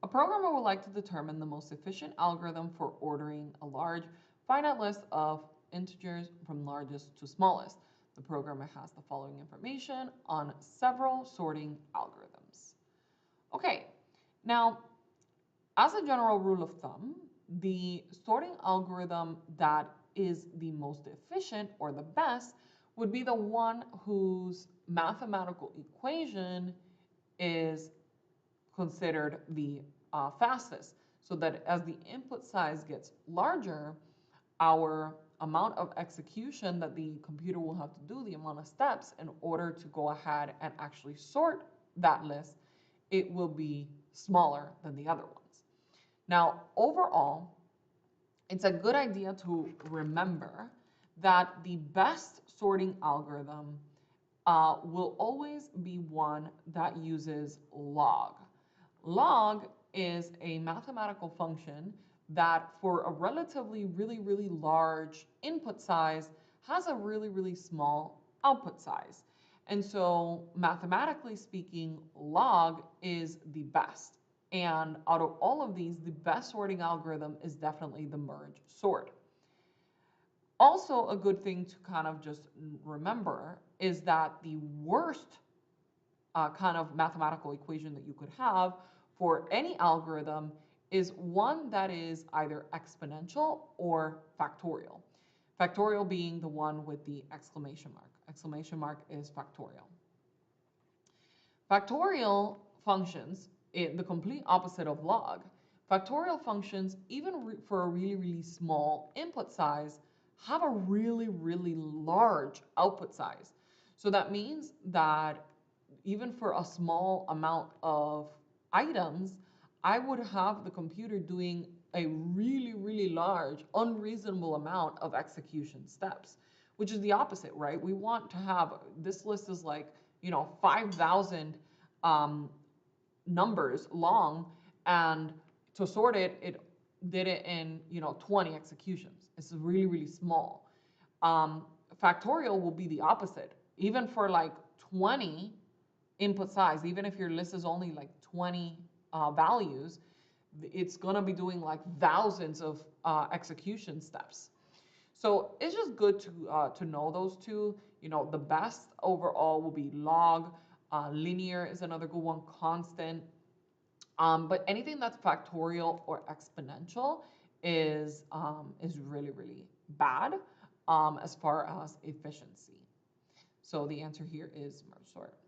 A programmer would like to determine the most efficient algorithm for ordering a large finite list of integers from largest to smallest. The programmer has the following information on several sorting algorithms. Okay, now, as a general rule of thumb, the sorting algorithm that is the most efficient or the best would be the one whose mathematical equation is considered the fastest, so that as the input size gets larger, our amount of execution that the computer will have to do, the amount of steps in order to go ahead and actually sort that list, it will be smaller than the other ones. Now, overall, it's a good idea to remember that the best sorting algorithm will always be one that uses log. Log is a mathematical function that for a relatively really large input size has a really small output size. And so mathematically speaking, log is the best. And out of all of these, the best sorting algorithm is definitely the merge sort. Also, a good thing to kind of just remember is that the worst kind of mathematical equation that you could have for any algorithm is one that is either exponential or factorial. Factorial being the one with the exclamation mark. Exclamation mark is factorial. Factorial functions, the complete opposite of log. Factorial functions, even for a really small input size, have a really large output size. So that means that even for a small amount of items, I would have the computer doing a really large, unreasonable amount of execution steps, which is the opposite, right? We want to have, this list is like, 5,000 numbers long, and to sort it, it did it in 20 executions. It's really small. Factorial will be the opposite. Even for like 20 input size, even if your list is only like 20 values, it's gonna be doing like thousands of execution steps. So it's just good to know those two. The best overall will be log. Linear is another good one, constant. But anything that's factorial or exponential is really bad as far as efficiency. So the answer here is merge sort.